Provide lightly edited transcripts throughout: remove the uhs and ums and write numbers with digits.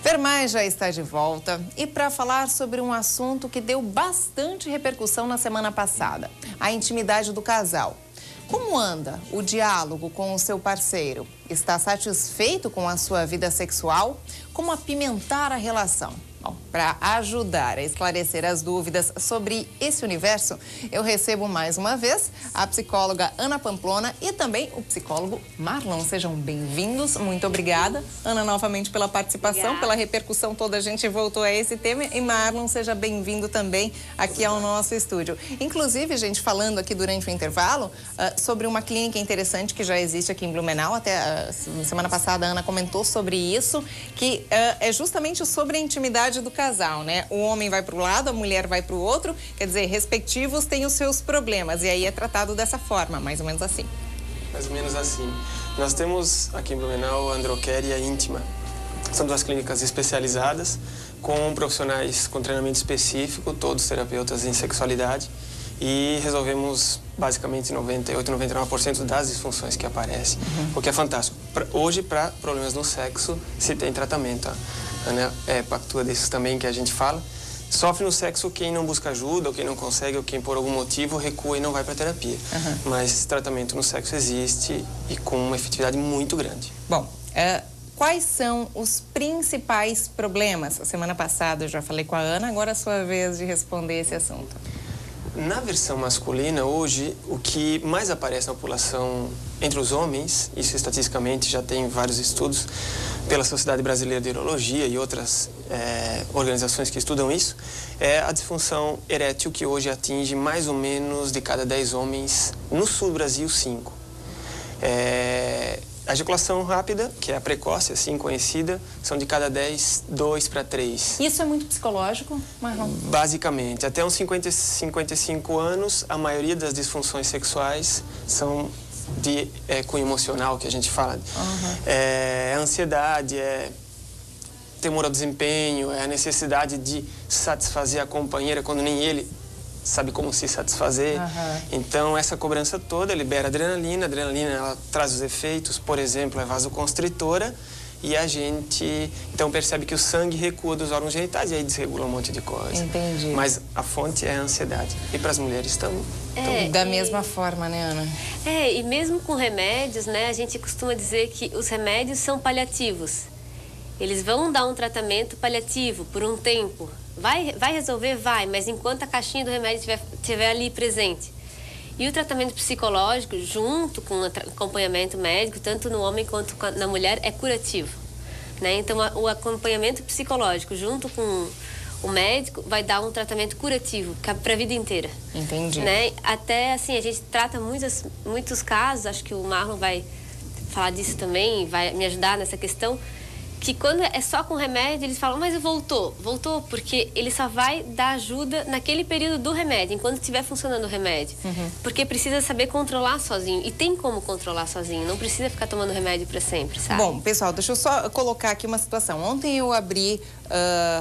Vermais já está de volta e para falar sobre um assunto que deu bastante repercussão na semana passada, a intimidade do casal. Como anda o diálogo com o seu parceiro? Está satisfeito com a sua vida sexual? Como apimentar a relação? Para ajudar a esclarecer as dúvidas sobre esse universo, eu recebo mais uma vez a psicóloga Ana Pamplona e também o psicólogo Marlon. Sejam bem-vindos. Muito obrigada, Ana, novamente pela participação, obrigada. Pela repercussão toda. A gente voltou a esse tema. E Marlon, seja bem-vindo também aqui ao nosso estúdio. Inclusive, gente, falando aqui durante o intervalo sobre uma clínica interessante que já existe aqui em Blumenau. Até semana passada a Ana comentou sobre isso, que é justamente sobre a intimidade do casal, né? O homem vai para um lado, a mulher vai para o outro, quer dizer, respectivos têm os seus problemas e aí é tratado dessa forma, mais ou menos assim. Mais ou menos assim. Nós temos aqui em Blumenau a Androcare e a Íntima. São duas clínicas especializadas com profissionais com treinamento específico, todos terapeutas em sexualidade, e resolvemos basicamente 98, 99% das disfunções que aparecem, o que é fantástico. Hoje, para problemas no sexo, se tem tratamento. A Ana pactua desses também que a gente fala. Sofre no sexo quem não busca ajuda, ou quem não consegue, ou quem por algum motivo recua e não vai para terapia. Mas tratamento no sexo existe e com uma efetividade muito grande. Bom, quais são os principais problemas? A semana passada eu já falei com a Ana, agora é a sua vez de responder esse assunto. Na versão masculina, hoje, o que mais aparece na população entre os homens, isso estatisticamente já tem vários estudos pela Sociedade Brasileira de Urologia e outras organizações que estudam isso, é a disfunção erétil, que hoje atinge mais ou menos de cada 10 homens, no sul do Brasil, 5. A ejaculação rápida, que é a precoce, assim conhecida, são de cada 10, 2 para 3. Isso é muito psicológico, Marlon? Basicamente. Até uns 50, 55 anos, a maioria das disfunções sexuais são de cunho emocional, que a gente fala. É ansiedade, é temor ao desempenho, é a necessidade de satisfazer a companheira quando nem ele sabe como se satisfazer. Então, essa cobrança toda libera adrenalina. A adrenalina, ela traz os efeitos, por exemplo, é vasoconstritora, e a gente, então, percebe que o sangue recua dos órgãos genitais e aí desregula um monte de coisa. Entendi. Mas a fonte é a ansiedade. E para as mulheres também. Da mesma forma, né, Ana? E mesmo com remédios, né, a gente costuma dizer que os remédios são paliativos. Eles vão dar um tratamento paliativo por um tempo. Vai resolver? Vai, mas enquanto a caixinha do remédio estiver ali presente. E o tratamento psicológico, junto com o acompanhamento médico, tanto no homem quanto na mulher, é curativo, né? Então, o acompanhamento psicológico, junto com o médico, vai dar um tratamento curativo para a vida inteira. Entendi. Né? Até, assim, a gente trata muitos casos, acho que o Marlon vai falar disso também, vai me ajudar nessa questão, que quando é só com remédio, eles falam, mas voltou porque ele só vai dar ajuda naquele período do remédio, enquanto estiver funcionando o remédio. Porque precisa saber controlar sozinho, e tem como controlar sozinho, não precisa ficar tomando remédio para sempre, sabe? Bom, pessoal, deixa eu só colocar aqui uma situação. Ontem eu abri,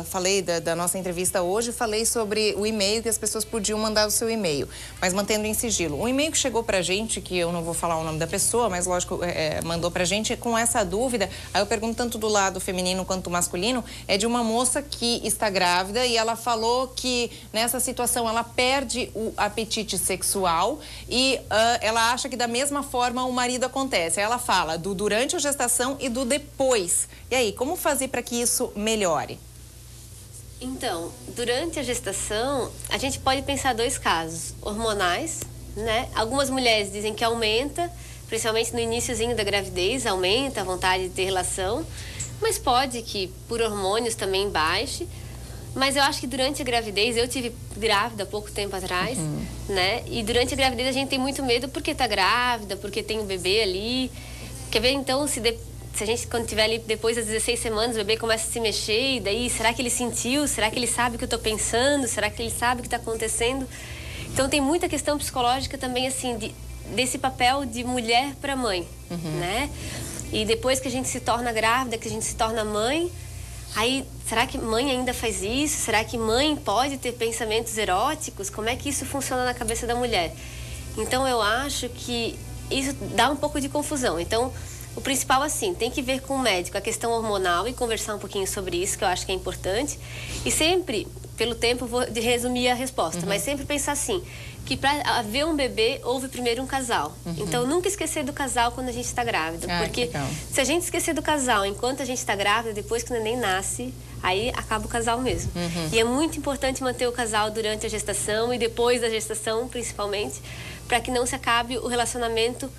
falei da nossa entrevista hoje, falei sobre o e-mail, que as pessoas podiam mandar o seu e-mail, mas mantendo em sigilo. Um e-mail que chegou pra gente, que eu não vou falar o nome da pessoa, mas lógico, mandou pra gente com essa dúvida. Aí eu pergunto tanto do lado feminino quanto masculino, é de uma moça que está grávida e ela falou que nessa situação ela perde o apetite sexual e ela acha que da mesma forma o marido acontece. Aí ela fala do durante a gestação e do depois. E aí, como fazer para que isso melhore? Então, durante a gestação, a gente pode pensar dois casos hormonais, né? Algumas mulheres dizem que aumenta, principalmente no iniciozinho da gravidez, aumenta a vontade de ter relação, mas pode que por hormônios também baixe. Mas eu acho que durante a gravidez, eu tive grávida há pouco tempo atrás, né? E durante a gravidez a gente tem muito medo porque tá grávida, porque tem um bebê ali. Quer ver, então, se a gente, quando tiver ali depois das 16 semanas, o bebê começa a se mexer, e daí, será que ele sentiu? Será que ele sabe o que eu tô pensando? Será que ele sabe o que tá acontecendo? Então, tem muita questão psicológica também, assim, desse papel de mulher para mãe, né? E depois que a gente se torna grávida, que a gente se torna mãe, aí, será que mãe ainda faz isso? Será que mãe pode ter pensamentos eróticos? Como é que isso funciona na cabeça da mulher? Então, eu acho que isso dá um pouco de confusão. Então, O principal, assim, tem que ver com o médico a questão hormonal e conversar um pouquinho sobre isso, que eu acho que é importante. E sempre, pelo tempo, eu vou resumir a resposta, mas sempre pensar assim, que para haver um bebê, houve primeiro um casal. Então, nunca esquecer do casal quando a gente está grávida. Porque se a gente esquecer do casal enquanto a gente está grávida, depois que o neném nasce, aí acaba o casal mesmo. E é muito importante manter o casal durante a gestação e depois da gestação, principalmente, para que não se acabe o relacionamento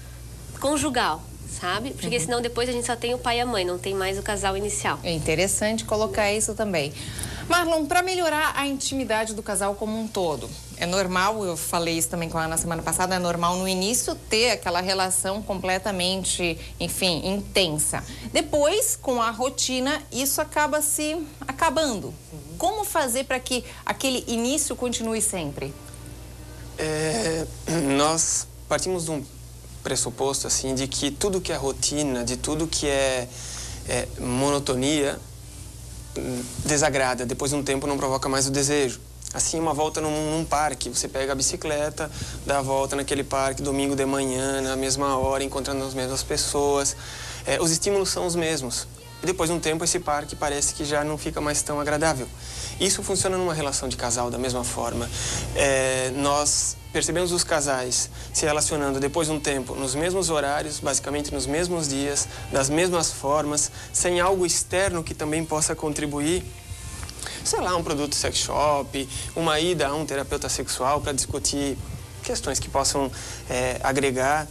conjugal, sabe? Porque senão depois a gente só tem o pai e a mãe, não tem mais o casal inicial. É interessante colocar isso também. Marlon, para melhorar a intimidade do casal como um todo, é normal, eu falei isso também com ela na semana passada, é normal no início ter aquela relação completamente, enfim, intensa. Depois, com a rotina, isso acaba se acabando. Como fazer para que aquele início continue sempre? Nós partimos de um pressuposto, assim, de que tudo que é rotina, de tudo que é monotonia, desagrada. Depois de um tempo não provoca mais o desejo. Assim, uma volta num parque, você pega a bicicleta, dá a volta naquele parque, domingo de manhã, na mesma hora, encontrando as mesmas pessoas. Os estímulos são os mesmos. E depois de um tempo, esse parque parece que já não fica mais tão agradável. Isso funciona numa relação de casal da mesma forma. Nós percebemos os casais se relacionando depois de um tempo nos mesmos horários, basicamente nos mesmos dias, das mesmas formas, sem algo externo que também possa contribuir. Sei lá, um produto sex shop, uma ida a um terapeuta sexual para discutir questões que possam agregar,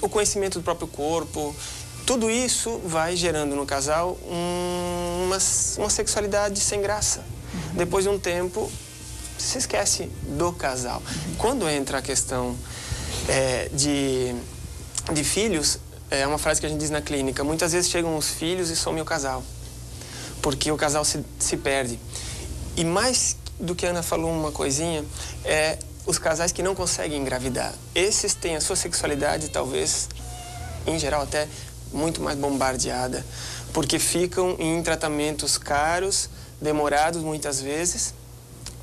o conhecimento do próprio corpo. Tudo isso vai gerando no casal uma sexualidade sem graça. Depois de um tempo, se esquece do casal. Quando entra a questão de filhos, é uma frase que a gente diz na clínica, muitas vezes chegam os filhos e some o casal, porque o casal se perde. E mais do que a Ana falou uma coisinha, os casais que não conseguem engravidar. Esses têm a sua sexualidade, talvez, em geral até, muito mais bombardeada, porque ficam em tratamentos caros, demorados muitas vezes,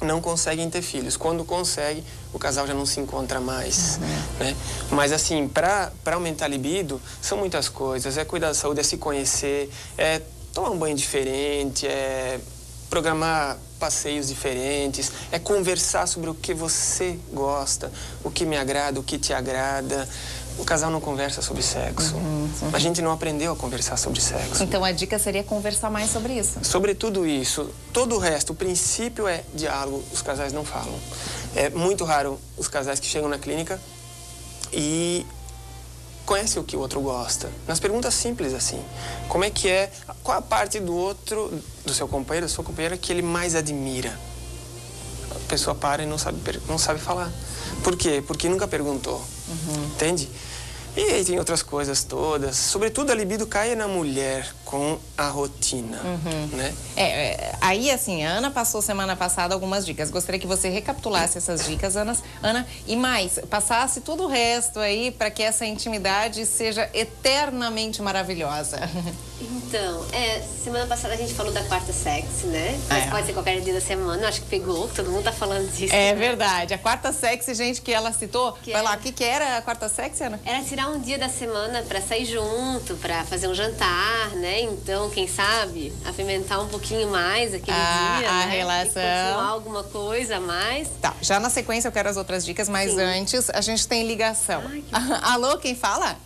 não conseguem ter filhos. Quando consegue, o casal já não se encontra mais, né? Mas assim, para aumentar a libido, são muitas coisas. É cuidar da saúde, é se conhecer, é tomar um banho diferente, é programar passeios diferentes, é conversar sobre o que você gosta, o que me agrada, o que te agrada. O casal não conversa sobre sexo. A gente não aprendeu a conversar sobre sexo. Então a dica seria conversar mais sobre isso. Sobre tudo isso. Todo o resto, o princípio é diálogo. Os casais não falam. É muito raro os casais que chegam na clínica e conhecem o que o outro gosta. Nas perguntas simples assim. Como é que é? Qual a parte do outro, do seu companheiro, da sua companheira, que ele mais admira? A pessoa para e não sabe falar. Por quê? Porque nunca perguntou. Entende? E aí tem outras coisas todas. Sobretudo a libido cai na mulher com a rotina, né? Aí assim, a Ana passou semana passada algumas dicas. Gostaria que você recapitulasse essas dicas, Ana, e mais, passasse todo o resto aí para que essa intimidade seja eternamente maravilhosa. Então, semana passada a gente falou da quarta sexy, né? Mas pode ser qualquer dia da semana, acho que pegou, todo mundo tá falando disso. É verdade, a quarta sexy, gente, que ela citou, vai lá, o que era a quarta sexy, Ana? Era tirar um dia da semana para sair junto, para fazer um jantar, né? Então, quem sabe, apimentar um pouquinho mais aquele dia, a né? relação. E continuar alguma coisa a mais. Tá, já na sequência eu quero as outras dicas, mas antes a gente tem ligação. Alô, quem fala?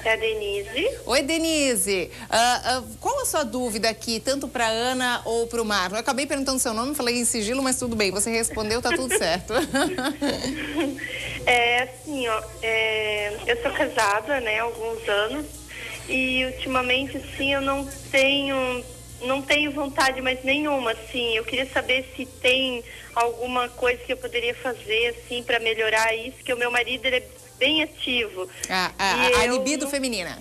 É a Denise. Oi, Denise. Qual a sua dúvida aqui, tanto para Ana ou para o Marlon? Eu acabei perguntando seu nome, falei em sigilo, mas tudo bem. Você respondeu, tá tudo certo. Assim, ó, eu sou casada, né, há alguns anos. E ultimamente, assim, eu não tenho vontade mais nenhuma, assim. Eu queria saber se tem alguma coisa que eu poderia fazer, assim, para melhorar isso, que o meu marido, ele é bem ativo. A libido feminina.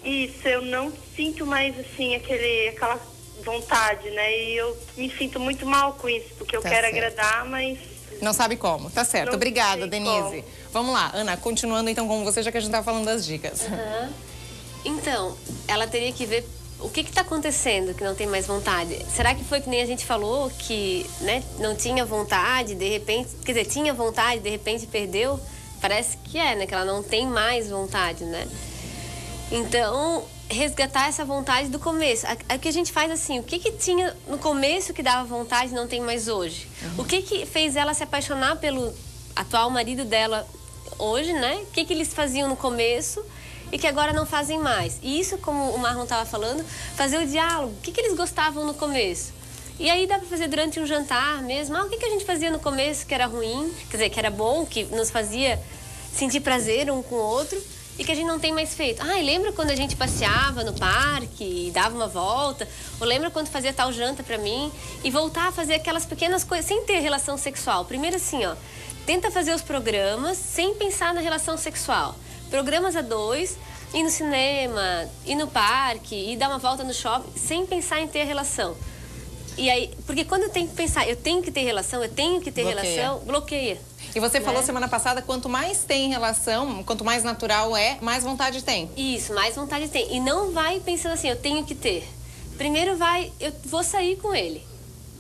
Isso, eu não sinto mais, assim, aquela vontade, né? E eu me sinto muito mal com isso, porque eu quero agradar, mas... Não sabe como, tá certo. Obrigada, Denise. Vamos lá, Ana, continuando então com você, já que a gente tá falando das dicas. Então, ela teria que ver o que está acontecendo que não tem mais vontade. Será que foi que nem a gente falou, que, né, não tinha vontade, de repente... Quer dizer, tinha vontade, de repente perdeu? Parece que né? Que ela não tem mais vontade, né? Então, resgatar essa vontade do começo. O que a gente faz assim, o que tinha no começo que dava vontade e não tem mais hoje? O que fez ela se apaixonar pelo atual marido dela hoje, né? O que eles faziam no começo e que agora não fazem mais? E isso, como o Marlon estava falando, fazer o diálogo. O que eles gostavam no começo? E aí dá para fazer durante um jantar mesmo. O que a gente fazia no começo que era ruim, quer dizer, que era bom, que nos fazia sentir prazer um com o outro, e que a gente não tem mais feito. E lembra quando a gente passeava no parque e dava uma volta? Ou lembra quando fazia tal janta pra mim? E voltar a fazer aquelas pequenas coisas, sem ter relação sexual. Primeiro assim, ó, tenta fazer os programas sem pensar na relação sexual. Programas a dois, ir no cinema, ir no parque, ir dar uma volta no shopping, sem pensar em ter relação. E aí, porque quando eu tenho que pensar, eu tenho que ter relação, relação, bloqueia. E você falou semana passada, quanto mais tem relação, quanto mais natural é, mais vontade tem. Isso, mais vontade tem. E não vai pensando assim, eu tenho que ter. Primeiro eu vou sair com ele.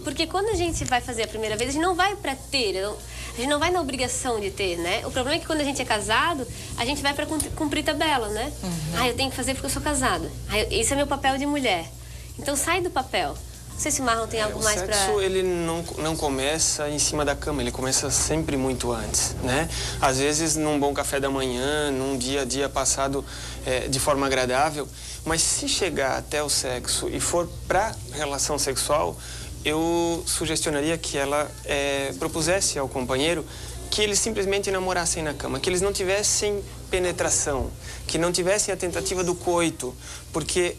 Porque quando a gente vai fazer a primeira vez, a gente não vai pra ter, a gente não vai na obrigação de ter, né? O problema é que quando a gente é casado, a gente vai pra cumprir tabela, né? Eu tenho que fazer porque eu sou casada. Esse é meu papel de mulher. Então sai do papel. Não sei se o Marlon tem algo mais para... O sexo, ele não começa em cima da cama, ele começa sempre muito antes, né? Às vezes, num bom café da manhã, num dia a dia passado de forma agradável, mas se chegar até o sexo e for para relação sexual, eu sugestionaria que ela propusesse ao companheiro que eles simplesmente namorassem na cama, que eles não tivessem penetração, que não tivessem a tentativa do coito, porque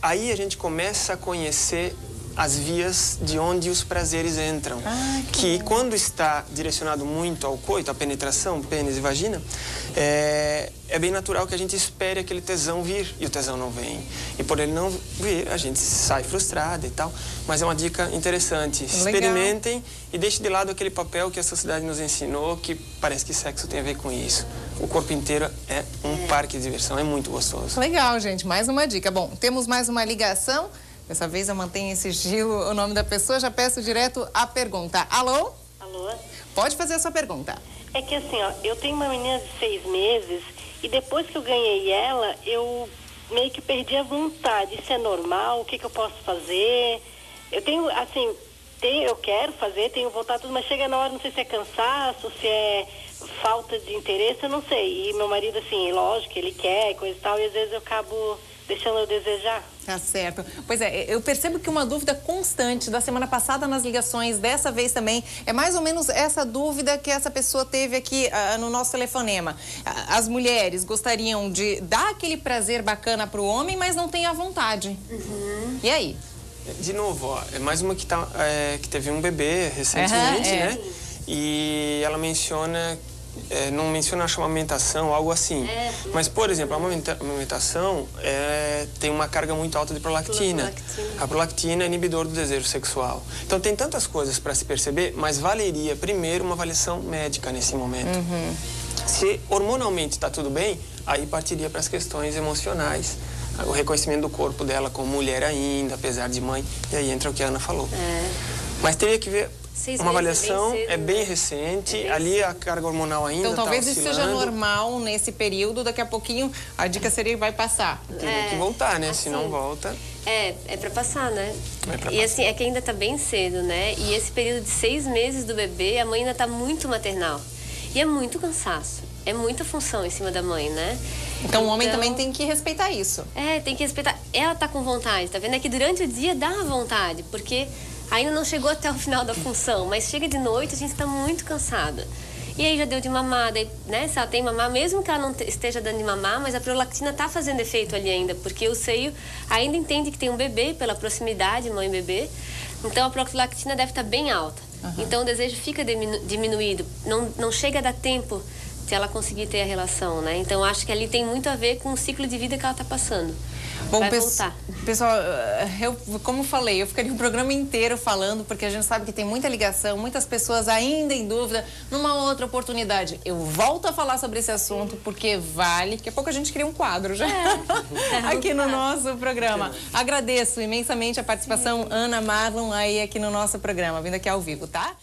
aí a gente começa a conhecer as vias de onde os prazeres entram. Que quando está direcionado muito ao coito, à penetração, pênis e vagina, é bem natural que a gente espere aquele tesão vir, e o tesão não vem. E por ele não vir, a gente sai frustrada e tal. Mas é uma dica interessante. Experimentem e deixem de lado aquele papel que a sociedade nos ensinou, que parece que sexo tem a ver com isso. O corpo inteiro é um parque de diversão, é muito gostoso. Legal, gente. Mais uma dica. Bom, temos mais uma ligação. Dessa vez eu mantenho em sigilo o nome da pessoa, já peço direto a pergunta. Alô? Alô? Pode fazer a sua pergunta. É que assim, ó, eu tenho uma menina de 6 meses e depois que eu ganhei ela, eu meio que perdi a vontade. Isso é normal? O que eu posso fazer? Eu tenho, assim, eu quero fazer, tenho vontade, mas chega na hora, não sei se é cansaço, se é falta de interesse, eu não sei. E meu marido, assim, lógico, ele quer, coisa e tal, e às vezes eu acabo deixando eu desejar. Tá certo. Pois é, eu percebo que uma dúvida constante da semana passada nas ligações, dessa vez também, é mais ou menos essa dúvida que essa pessoa teve aqui no nosso telefonema. As mulheres gostariam de dar aquele prazer bacana pro homem, mas não tem a vontade. E aí? De novo, ó, é mais uma que teve um bebê recentemente, né? E ela menciona... não menciona, acho, uma amamentação, algo assim. Mas, por exemplo, a amamentação tem uma carga muito alta de prolactina. A prolactina é inibidor do desejo sexual. Então, tem tantas coisas para se perceber, mas valeria primeiro uma avaliação médica nesse momento. Se hormonalmente está tudo bem, aí partiria para as questões emocionais. O reconhecimento do corpo dela como mulher ainda, apesar de mãe. E aí entra o que a Ana falou. Mas teria que ver... Uma avaliação é bem recente, ali a carga hormonal ainda então talvez tá isso seja normal nesse período, daqui a pouquinho a dica seria vai passar. Teria que voltar, né? Assim, se não volta... É pra passar, né? E assim, é que ainda tá bem cedo, né? E esse período de 6 meses do bebê, a mãe ainda tá muito maternal. E é muito cansaço, é muita função em cima da mãe, né? Então o homem também tem que respeitar isso. Tem que respeitar. Ela tá com vontade, tá vendo? É que durante o dia dá vontade, porque... ainda não chegou até o final da função, mas chega de noite, a gente está muito cansada. E aí já deu de mamar, daí, né? Se ela tem mamar, mesmo que ela não esteja dando de mamar, mas a prolactina está fazendo efeito ali ainda, porque o seio ainda entende que tem um bebê pela proximidade, mãe e bebê. Então a prolactina deve estar bem alta. Então o desejo fica diminuído, não chega a dar tempo de ela conseguir ter a relação, né? Então acho que ali tem muito a ver com o ciclo de vida que ela está passando. Bom, pessoal, como falei, eu ficaria um programa inteiro falando, porque a gente sabe que tem muita ligação, muitas pessoas ainda em dúvida. Numa outra oportunidade, eu volto a falar sobre esse assunto, porque vale. Daqui a pouco a gente cria um quadro já aqui no nosso programa. Agradeço imensamente a participação, Ana, Marlon, aí aqui no nosso programa, vindo aqui ao vivo, tá?